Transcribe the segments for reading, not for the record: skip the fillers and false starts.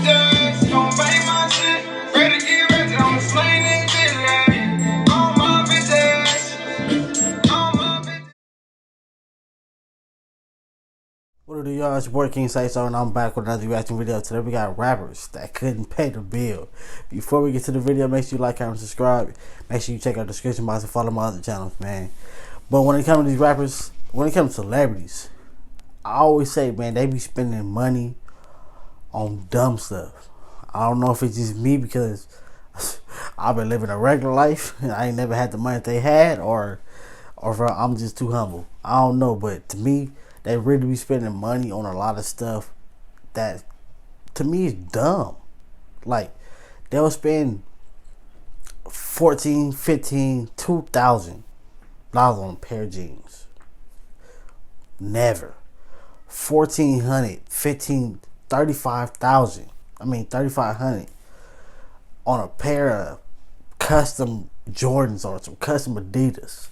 bitches, don't bang my shit. Ready to get ready, I'm slaying this bitch like all my bitches, all my bitches. What do y'all? It's your boy King Say So, and I'm back with another reaction video. Today we got rappers that couldn't pay the bill. Before we get to the video, make sure you like, comment, subscribe. Make sure you check out the description box and follow my other channels, man. But when it comes to these rappers, when it comes to celebrities, I always say, man, they be spending money on dumb stuff. I don't know if it's just me because I've been living a regular life and I ain't never had the money that they had, or if I'm just too humble. I don't know, but to me, they really be spending money on a lot of stuff that, to me, is dumb. Like, they'll spend $14, $15, $2,000 on a pair of jeans. Never. $1,400, $1,500, $35,000. $3,500 on a pair of custom Jordans or some custom Adidas.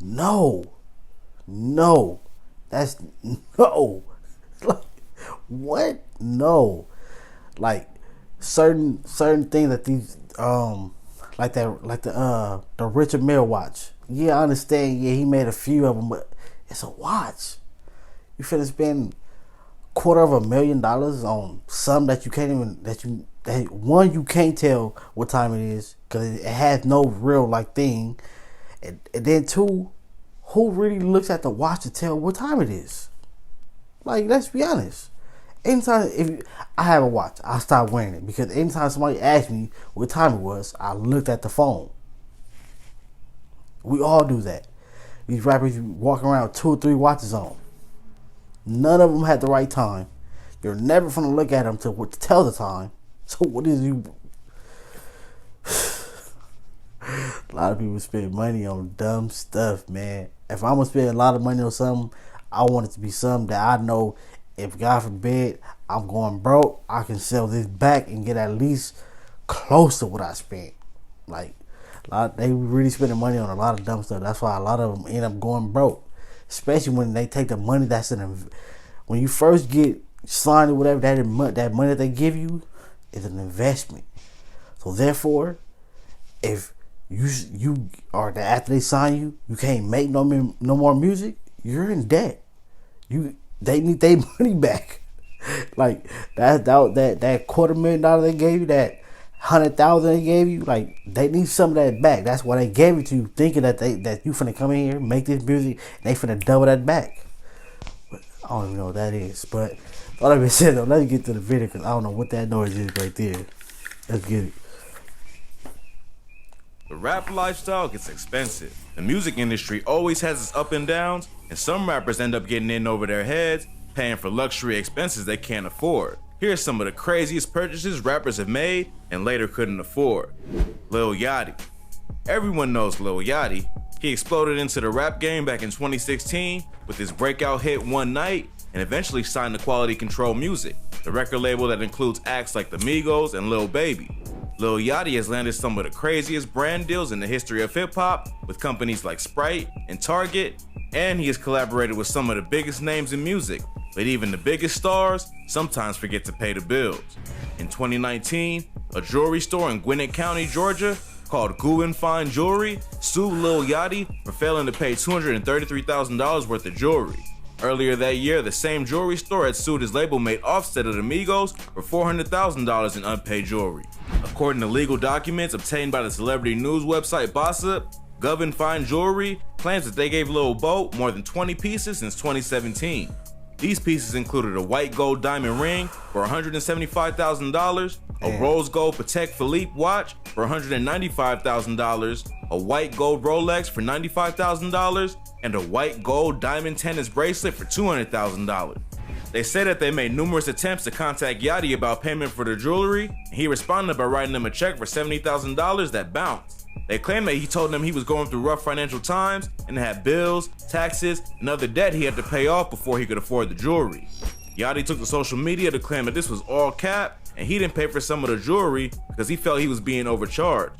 No. That's no. Like, what? No. Like, certain things that these like the Richard Mille watch. Yeah, I understand. Yeah, he made a few of them, but it's a watch. You finna spend $250,000 on something that you can't even that you can't tell what time it is because it has no real like thing, and then two, who really looks at the watch to tell what time it is? Like, let's be honest. Anytime if I have a watch, I stop wearing it because anytime somebody asks me what time it was, I looked at the phone. We all do that. These rappers walk around with 2 or 3 watches on. None of them had the right time. You're never gonna look at them to tell the time. So what is you? A lot of people spend money on dumb stuff, man. If I'm gonna spend a lot of money on something, I want it to be something that I know, if God forbid I'm going broke, I can sell this back and get at least close to what I spent. Like, they really spending money on a lot of dumb stuff. That's why a lot of them end up going broke. Especially when they take the money that's when you first get signed or whatever, that money that they give you is an investment. So therefore, if you are after they sign you, you can't make no more music, you're in debt. They need their money back. Like that $250,000 they gave you, that $100,000 they gave you, like, they need some of that back. That's why they gave it to you, thinking that you finna come in here, make this music, and they finna double that back. But I don't even know what that is. But all that being said, though, let's get to the video because I don't know what that noise is right there. Let's get it. The rap lifestyle gets expensive. The music industry always has its up and downs, and some rappers end up getting in over their heads, paying for luxury expenses they can't afford. Here's some of the craziest purchases rappers have made and later couldn't afford. Lil Yachty. Everyone knows Lil Yachty. He exploded into the rap game back in 2016 with his breakout hit One Night and eventually signed to Quality Control Music, the record label that includes acts like the Migos and Lil Baby. Lil Yachty has landed some of the craziest brand deals in the history of hip-hop with companies like Sprite and Target, and he has collaborated with some of the biggest names in music. But even the biggest stars sometimes forget to pay the bills. In 2019, a jewelry store in Gwinnett County, Georgia, called Couldnt Fine Jewelry, sued Lil Yachty for failing to pay $233,000 worth of jewelry. Earlier that year, the same jewelry store had sued his label mate Offset of the Migos for $400,000 in unpaid jewelry. According to legal documents obtained by the celebrity news website Gossip, Couldnt Fine Jewelry claims that they gave Lil Bo more than 20 pieces since 2017. These pieces included a white gold diamond ring for $175,000, a rose gold Patek Philippe watch for $195,000, a white gold Rolex for $95,000, and a white gold diamond tennis bracelet for $200,000. They say that they made numerous attempts to contact Yachty about payment for the jewelry, and he responded by writing them a check for $70,000 that bounced. They claim that he told them he was going through rough financial times and had bills, taxes, and other debt he had to pay off before he could afford the jewelry. Yachty took to social media to claim that this was all cap and he didn't pay for some of the jewelry because he felt he was being overcharged.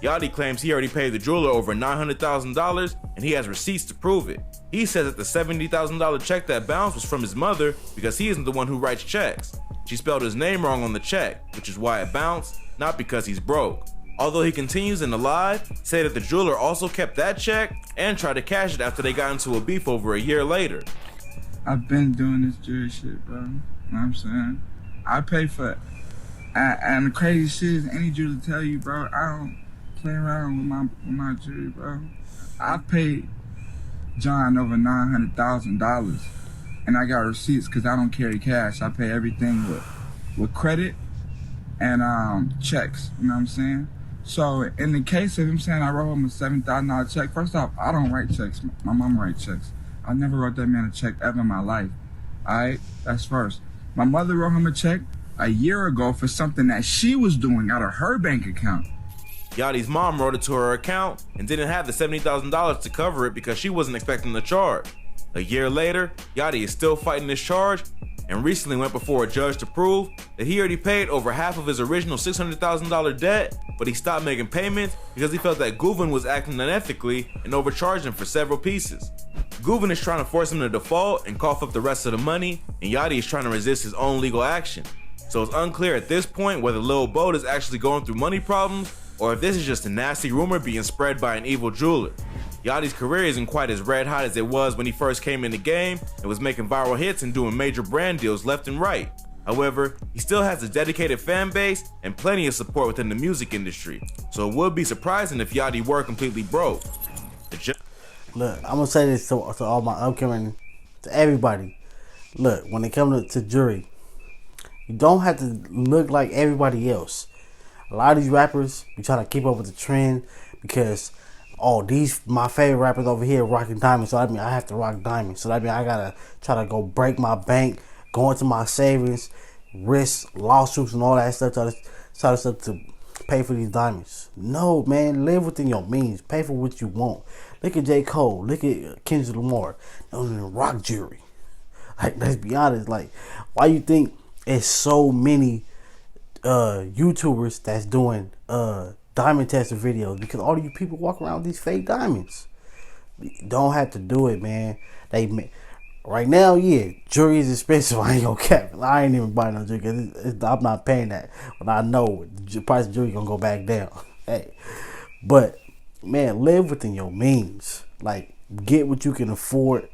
Yachty claims he already paid the jeweler over $900,000 and he has receipts to prove it. He says that the $70,000 check that bounced was from his mother because he isn't the one who writes checks. She spelled his name wrong on the check, which is why it bounced, not because he's broke. Although he continues in the live, say that the jeweler also kept that check and tried to cash it after they got into a beef over a year later. I've been doing this jewelry shit, bro. You know what I'm saying? I pay for it. And the crazy shit is any jeweler tell you, bro, I don't play around with my jewelry, bro. I paid John over $900,000 and I got receipts because I don't carry cash. I pay everything with credit and checks, you know what I'm saying? So in the case of him saying I wrote him a $7,000 check, first off, I don't write checks. My mom writes checks. I never wrote that man a check ever in my life. Alright, that's first. My mother wrote him a check a year ago for something that she was doing out of her bank account. Yachty's mom wrote it to her account and didn't have the $70,000 to cover it because she wasn't expecting the charge. A year later, Yachty is still fighting this charge and recently went before a judge to prove that he already paid over half of his original $600,000 debt, but he stopped making payments because he felt that Couldnt was acting unethically and overcharged him for several pieces. Couldnt is trying to force him to default and cough up the rest of the money, and Yachty is trying to resist his own legal action. So it's unclear at this point whether Lil Boat is actually going through money problems or if this is just a nasty rumor being spread by an evil jeweler. Yachty's career isn't quite as red hot as it was when he first came in the game and was making viral hits and doing major brand deals left and right. However, he still has a dedicated fan base and plenty of support within the music industry, so it would be surprising if Yachty were completely broke. Look, I'm gonna say this to all my upcoming, to everybody. Look, when it comes to jewelry, you don't have to look like everybody else. A lot of these rappers be trying to keep up with the trend because, oh, these my favorite rappers over here rocking diamonds, so that means I have to rock diamonds. So that means I gotta try to go break my bank, go into my savings, risk lawsuits and all that stuff, try to pay for these diamonds. No, man, live within your means. Pay for what you want. Look at J. Cole. Look at Kendrick Lamar. They don't even rock jewelry. Like, let's be honest. Like, why you think it's so many YouTubers that's doing diamond testing videos? Because all you people walk around with these fake diamonds. You don't have to do it, man. Right now, yeah, jewelry is expensive. I ain't gonna cap. I ain't even buying no jewelry because I'm not paying that. But I know the price of jewelry gonna go back down. Hey, but man, live within your means. Like, get what you can afford.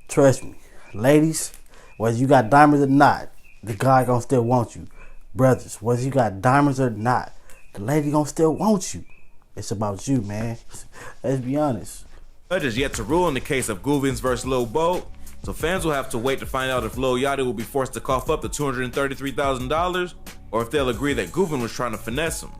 Trust me, ladies, whether you got diamonds or not, the guy gonna still want you. Brothers, whether you got diamonds or not, the lady gonna still want you. It's about you, man. Let's be honest. Judge is yet to rule in the case of Couldnt versus Lil Boat, so fans will have to wait to find out if Lil Yachty will be forced to cough up the $233,000 or if they'll agree that Couldnt was trying to finesse him.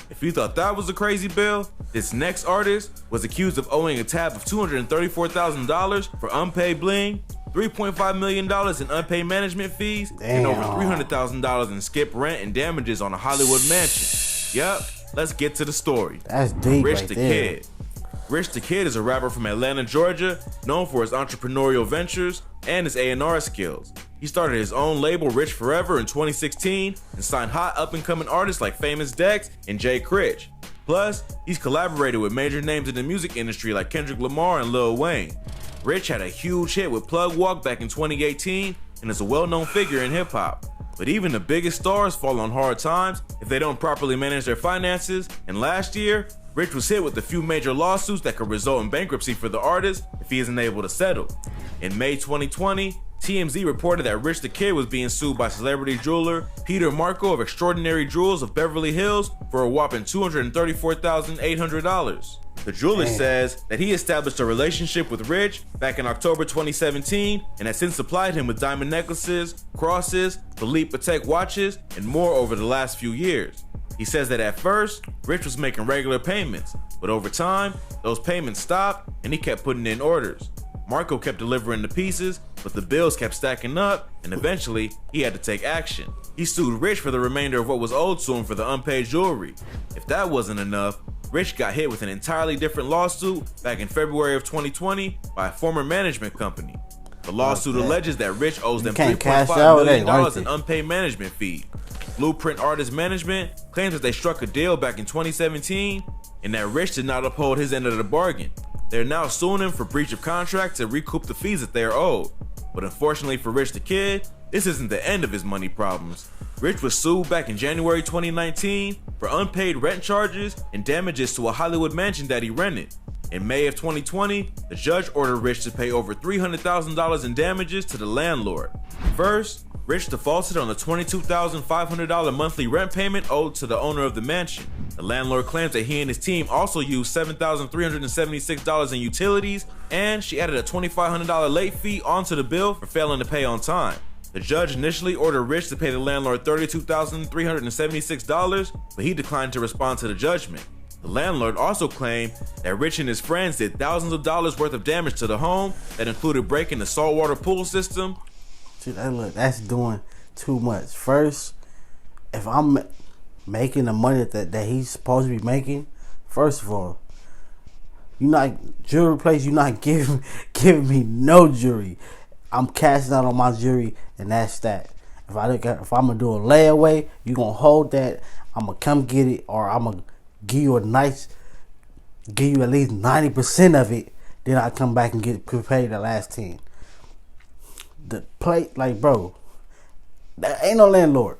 If you thought that was a crazy bill, this next artist was accused of owing a tab of $234,000 for unpaid bling, $3.5 million in unpaid management fees, and over $300,000 in skip rent and damages on a Hollywood mansion. Yup, let's get to the story. That's deep. Rich right the there. Kid. Rich the Kid is a rapper from Atlanta, Georgia, known for his entrepreneurial ventures and his A&R skills. He started his own label, Rich Forever, in 2016 and signed hot up-and-coming artists like Famous Dex and Jay Critch. Plus, he's collaborated with major names in the music industry like Kendrick Lamar and Lil Wayne. Rich had a huge hit with Plug Walk back in 2018 and is a well-known figure in hip-hop. But even the biggest stars fall on hard times if they don't properly manage their finances, and last year, Rich was hit with a few major lawsuits that could result in bankruptcy for the artist if he isn't able to settle. In May 2020, TMZ reported that Rich the Kid was being sued by celebrity jeweler Peter Marco of Extraordinary Jewels of Beverly Hills for a whopping $234,800. The jeweler says that he established a relationship with Rich back in October 2017 and has since supplied him with diamond necklaces, crosses, Philippe Patek watches, and more over the last few years. He says that at first, Rich was making regular payments, but over time, those payments stopped and he kept putting in orders. Marco kept delivering the pieces, but the bills kept stacking up, and eventually, he had to take action. He sued Rich for the remainder of what was owed to him for the unpaid jewelry. If that wasn't enough, Rich got hit with an entirely different lawsuit back in February of 2020 by a former management company. The lawsuit alleges that Rich owes them $3.5 million in unpaid management fees. Blueprint Artist Management claims that they struck a deal back in 2017 and that Rich did not uphold his end of the bargain. They're now suing him for breach of contract to recoup the fees that they are owed. But unfortunately for Rich the Kid, this isn't the end of his money problems. Rich was sued back in January 2019 for unpaid rent charges and damages to a Hollywood mansion that he rented. In May of 2020, the judge ordered Rich to pay over $300,000 in damages to the landlord. First, Rich defaulted on the $22,500 monthly rent payment owed to the owner of the mansion. The landlord claims that he and his team also used $7,376 in utilities, and she added a $2,500 late fee onto the bill for failing to pay on time. The judge initially ordered Rich to pay the landlord $32,376, but he declined to respond to the judgment. The landlord also claimed that Rich and his friends did thousands of dollars worth of damage to the home that included breaking the saltwater pool system. See, that's doing too much. First, if I'm making the money that he's supposed to be making, first of all, you're not jewelry place. You're not giving me no jewelry. I'm cashing out on my jewelry, and that's that. If I'm gonna do a layaway, you gonna hold that. I'm gonna come get it, or I'm gonna give you at least 90% of it. Then I come back and get paid the last 10. The plate, like, bro, that ain't no landlord.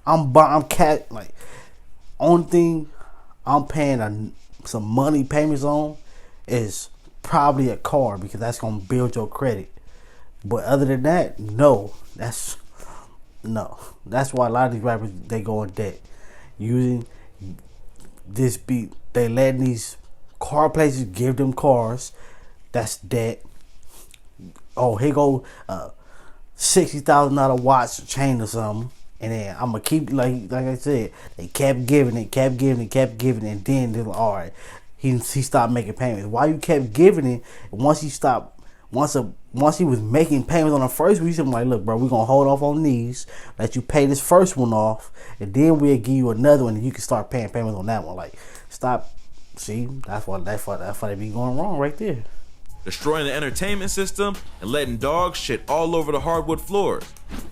I'm cat like. Only thing I'm paying some money payments on is probably a car, because that's gonna build your credit. But other than that, no. That's why a lot of these rappers, they go in debt. Using this beat, they letting these car places give them cars. That's debt. Oh, here go $60,000 watch chain or something. And then I'm gonna keep, like I said, they kept giving it, and then they're like, all right, he stopped making payments. Why you kept giving it? Once he was making payments on the first week, I'm like, look, bro, we're gonna hold off on these, let you pay this first one off, and then we'll give you another one, and you can start paying payments on that one. Like, stop. See, that's why they be going wrong right there. Destroying the entertainment system and letting dogs shit all over the hardwood floors.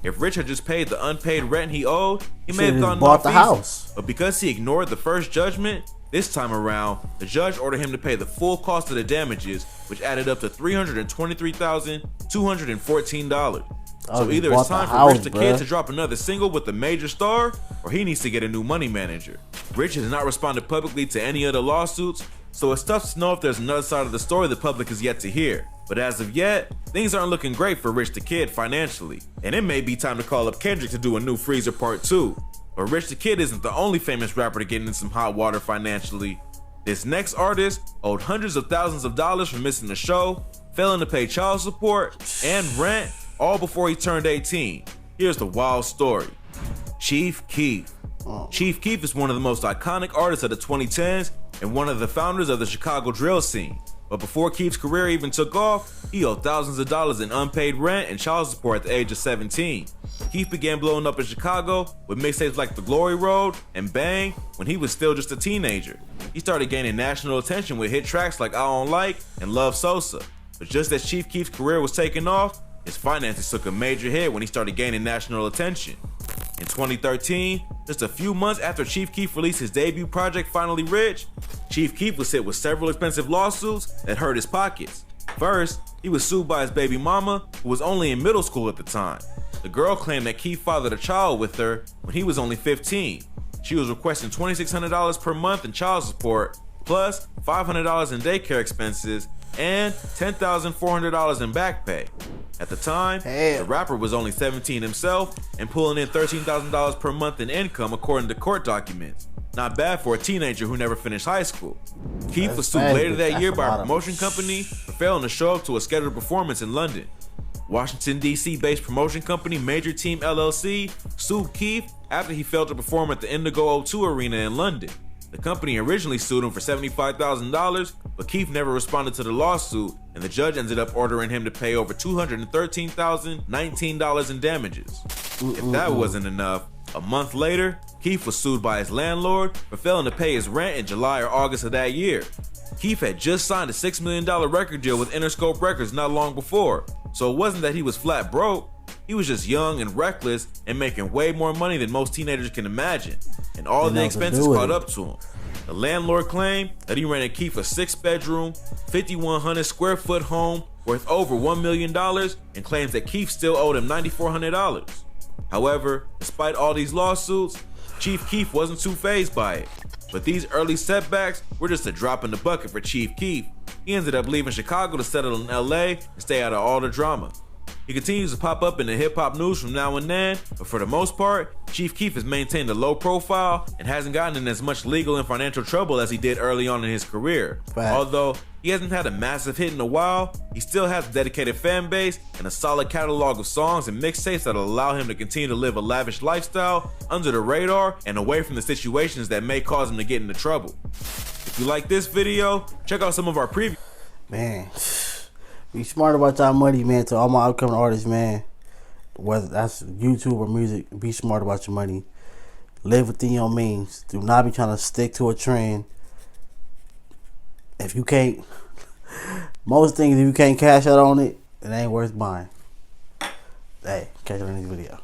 If Rich had just paid the unpaid rent he owed, he may have gotten off the easy. house. But because he ignored the first judgment, this time around, the judge ordered him to pay the full cost of the damages, which added up to $323,214. So either it's time for Rich the Kid to drop another single with a major star, or he needs to get a new money manager. Rich has not responded publicly to any of the lawsuits, so it's tough to know if there's another side of the story the public is yet to hear. But as of yet, things aren't looking great for Rich the Kid financially, and it may be time to call up Kendrick to do a new Freezer Part 2. But Rich the Kid isn't the only famous rapper to get in some hot water financially. This next artist owed hundreds of thousands of dollars for missing the show, failing to pay child support and rent, all before he turned 18. Here's the wild story. Chief Keef. Chief Keef is one of the most iconic artists of the 2010s and one of the founders of the Chicago drill scene. But before Keef's career even took off, he owed thousands of dollars in unpaid rent and child support at the age of 17. Keef began blowing up in Chicago with mixtapes like The Glory Road and Bang when he was still just a teenager. He started gaining national attention with hit tracks like I Don't Like and Love Sosa. But just as Chief Keef's career was taking off, his finances took a major hit when he started gaining national attention. In 2013, just a few months after Chief Keef released his debut project Finally Rich, Chief Keef was hit with several expensive lawsuits that hurt his pockets. First, he was sued by his baby mama, who was only in middle school at the time. The girl claimed that Keef fathered a child with her when he was only 15. She was requesting $2,600 per month in child support, plus $500 in daycare expenses, and $10,400 in back pay. At the time, the rapper was only 17 himself and pulling in $13,000 per month in income according to court documents. Not bad for a teenager who never finished high school. Keef was sued later that year by a promotion company for failing to show up to a scheduled performance in London. Washington, D.C. based promotion company Major Team LLC sued Keef after he failed to perform at the Indigo O2 Arena in London. The company originally sued him for $75,000, but Keef never responded to the lawsuit, and the judge ended up ordering him to pay over $213,019 in damages. If that wasn't enough, a month later, Keef was sued by his landlord for failing to pay his rent in July or August of that year. Keef had just signed a $6 million record deal with Interscope Records not long before, so it wasn't that he was flat broke. He was just young and reckless and making way more money than most teenagers can imagine, and all the expenses caught up to him. The landlord claimed that he rented Keef a 6-bedroom, 5,100 square foot home worth over $1 million and claims that Keef still owed him $9,400. However, despite all these lawsuits, Chief Keef wasn't too fazed by it. But these early setbacks were just a drop in the bucket for Chief Keef. He ended up leaving Chicago to settle in LA and stay out of all the drama. He continues to pop up in the hip-hop news from now and then, but for the most part, Chief Keef has maintained a low profile and hasn't gotten in as much legal and financial trouble as he did early on in his career. Right. Although he hasn't had a massive hit in a while, he still has a dedicated fan base and a solid catalog of songs and mixtapes that'll allow him to continue to live a lavish lifestyle under the radar and away from the situations that may cause him to get into trouble. If you like this video, check out some of our previews. Man, be smart about y'all money, man. To all my upcoming artists, man, whether that's YouTube or music, be smart about your money. Live within your means. Do not be trying to stick to a trend. If you can't, most things, if you can't cash out on it, it ain't worth buying. Hey, catch you in the next video.